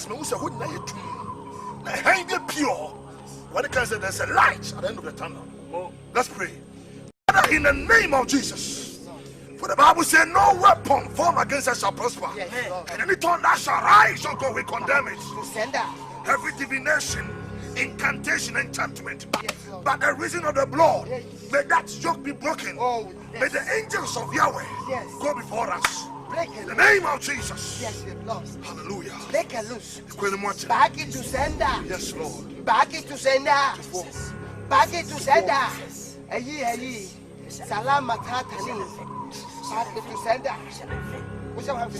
me who say, who na you pure. When it comes to there's a light at the end of the tunnel. Let's pray. Father, in the name of Jesus. For the Bible says, no weapon formed against us shall prosper. Yes, and any tongue that shall rise shall go, we condemn it. Every divination, incantation, enchantment, by the reason of the blood, may that yoke be broken. May the angels of Yahweh go before us. In the name of Jesus. Yes, lost. Hallelujah. Break and loose. Back into sender. Yes, Lord. Back into sender. Back into sender. Ayi. Salam matatani. Back into sender. What's up,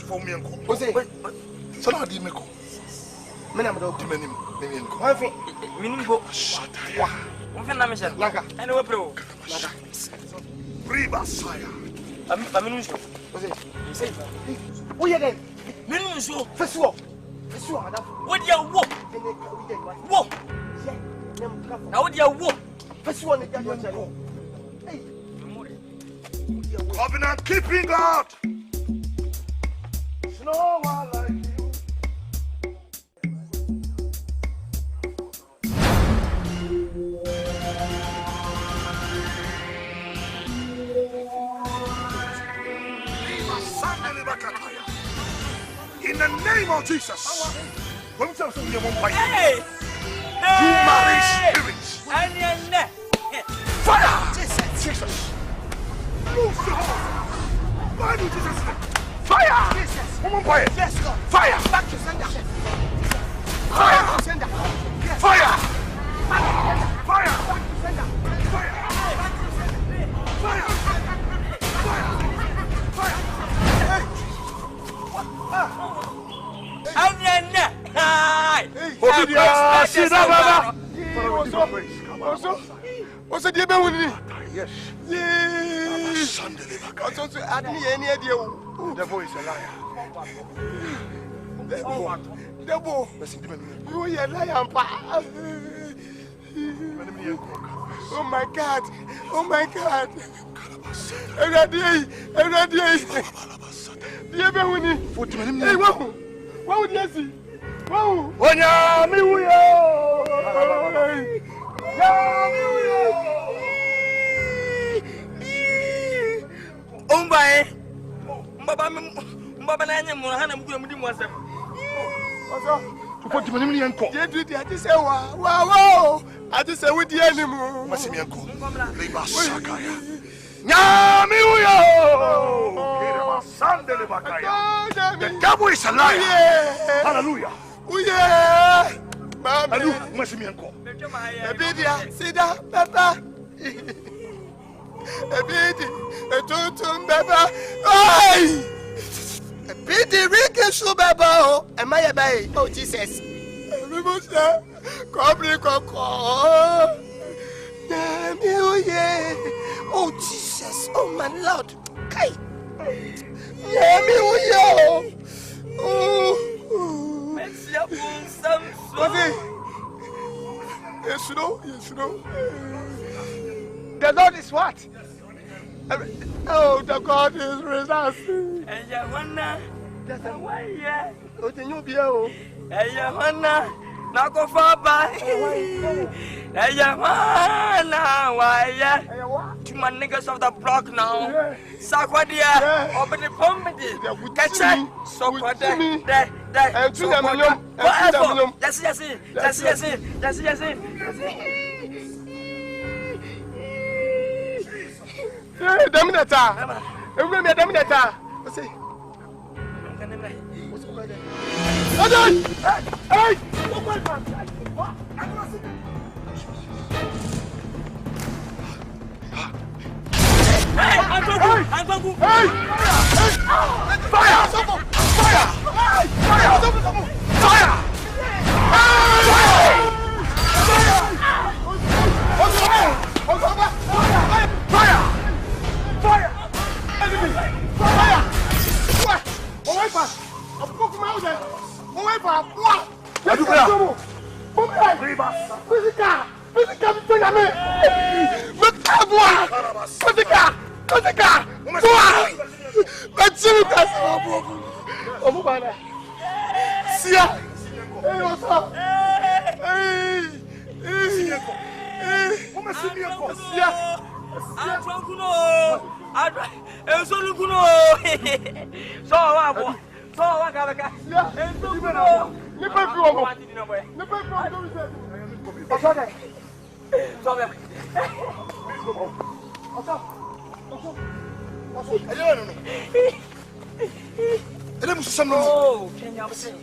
for me and go. What's it? So now do me go. Men am do me go. Minimum. Shut up. Naga. Anyway, bro. Naga. Riba Saya. I'm what's it? Say. Who you then? Minimum. First one, madam. What do you walk? Walk. Now what do you walk? First one, the guy. Hey. Covenant keeping God. No one like you. In the name of Jesus. Hey! You marry spirits. Fire! Jesus. Move the house. Why do Jesus? Fire! Jesus. Fire! Yes, Lord. Fire! Back to sender. Fire! Back to sender. Yes. Fire! Back to sender. Fire! Back to sender. Fire! Fire! Fire! Fire! Also, dear Benny. Yes. Yes. Also, add me any idea. The boy is a liar. The boy. You are a liar. Oh my God. Oh my God. Every day. Dear Benny. Hey, what would you see? Wow. The devil is a liar. Hallelujah. Oh yeah. Mama. Sida, Papa. Ebidi, etutum baba. Ay! Ebidi rike su baba o. Am I by? Oh Jesus. Everybody, come koko. Oh Jesus. Oh my Lord. Kai. Oh. Yes, no. The Lord is what? Oh, the God is with us. And you wanna? That's a way, yeah. Oh, the new beer. And you wanna? Not go far by. And you wanna? Why, yeah? To my niggas of the block now. Sakwadia, open the pump. Catch it. So what? Yes. Dominata. Every dominata. What's it? Hey! Omubana. Sia. Hey, what's up? Hey. Como assim, minha cocia? Atrankuno. Ensolukuno. Só wa gabaka. Ensolukuno. Ne pas plus homo. Ne pas plus homo. Attendez. Sobe. Ele musam no. Oh, Kenya bese.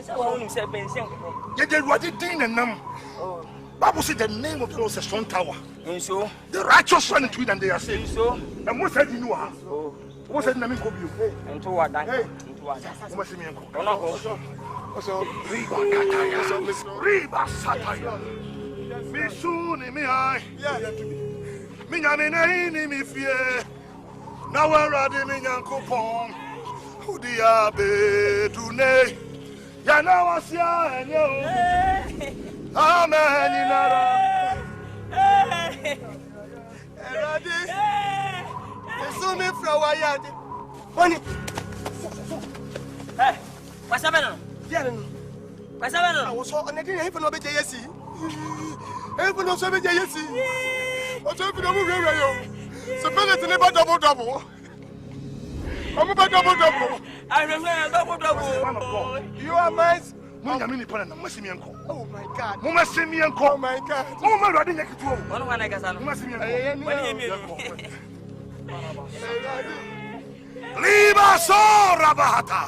Sa wa unim se pension ko. Ye de ruade din na nam. Oh. Bible says the name of the Lord is a strong tower. So the righteous run into it and they are saved. So and what said you know? Oh. What said na me ko bio? Into what dan? Into what? Mo se mi enko. Ona ko. So riba kataya. Riba sataya. Mi su ni mi ai. Mi nyame na ni mi fie. Na wara de mi nyankopon. Udi abe dune. Ya na wasia enyo. Amen inara. Erade. Eso me flower yard. Money. What's happening? What's happening? I was so on the day for no be yesi. Even no so be yesi. O so fi no mu we yo. So penalty never double. I'm about double. I remember double. You are mine. Oh my God. Oh my God. Liba so rabahata.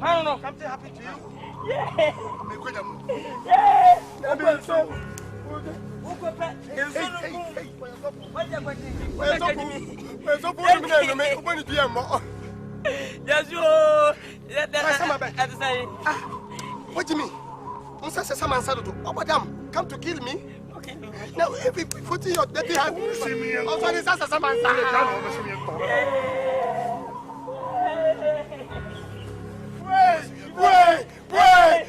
I don't know. Something happened to you? Yeah. What do you mean? Someone said to Obadam, come to kill me? Okay. Now, if you put your dirty hand, also this is someone. Wait!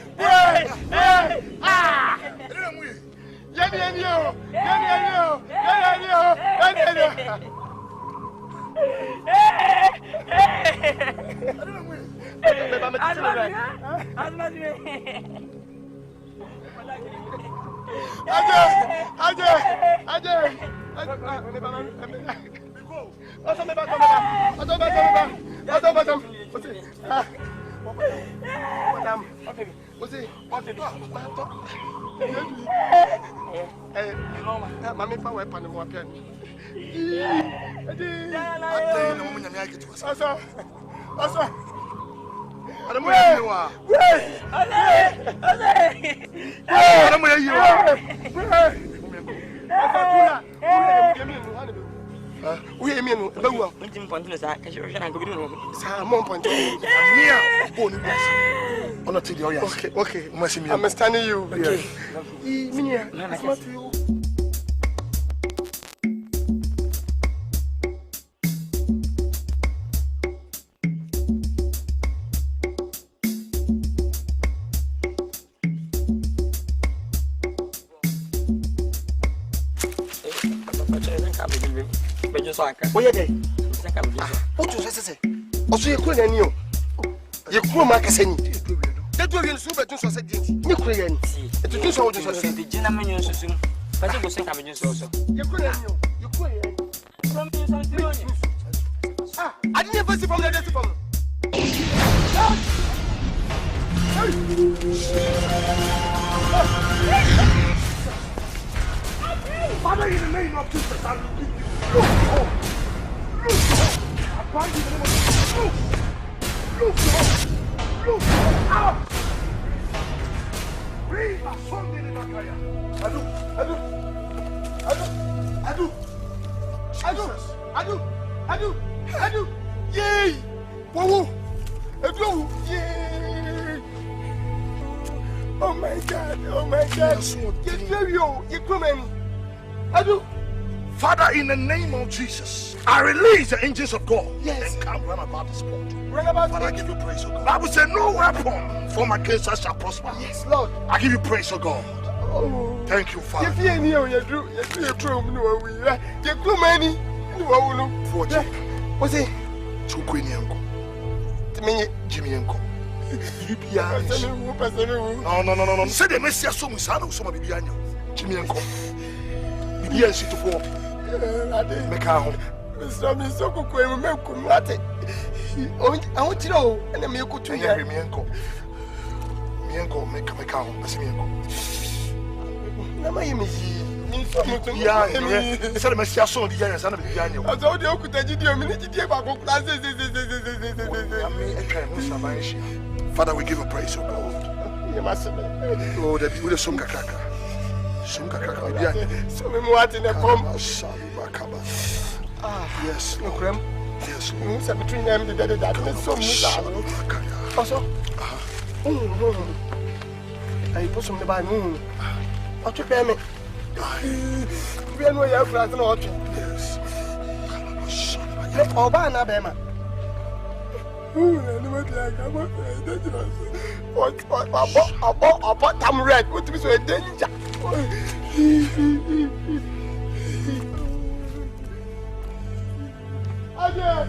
Ah! Mami fa we pan mo apia ni. Asa. Adamu ya yiwa. Adamu ya yiwa. We emi no ba wu. Ntim ponto sa ka hwe na ngobi no. Sa mo ponto. Mia, boni bless. Ona ti di oya. Okay. I'm understanding you. Okay. Minia, it's not you. Where are they? What you say? Also, you couldn't know. You could make a sense. That will be super to society. You couldn't. To do so, the gentleman soon. But you will think I'm also. You couldn't. I didn't see from the death from. Father, in the name of Jesus, I will give you. Look out! Bring a son in the Makaya. Adu. Yay! Whoa! Adu! Yay! Oh my God! Get you come in. Adu! Father, in the name of Jesus, I release the angels of God. Yes. And come run about the spot. Run about Father, I give you praise, O God. Bible said, no weapon formed against us shall prosper. Yes, Lord. I give you praise, O God. Oh. Thank you, Father. If you ain't here, you do. You do. You do many. What's it? Two queen yanko. Jimmy yanko. No. Say the Messiah so musano so mabibianyo. Jimmy yanko. Bibi en situ ko. Meka ho. Mr. Misoko ko emu mekum late. I want to know and me ko tu ya. Mienko. Mienko meka ho. Asimi yanko. Na mai mi. Yeah, say the Messiah so di yan sana bibianyo. Aso de okuta jidi o mi ni jidi ba ko class. Father, we give you praise, oh God. Oh, the beauty of some kakaka. Some kakaka. So we want in the come. Yes, No Lord. crem. Yes, We Lord. must between them the that so much. Also. I put some by moon. What you pay me? We know you have friends no watching. Yes. Let Obana Bema. What I'm red. What is a danger? Adieu.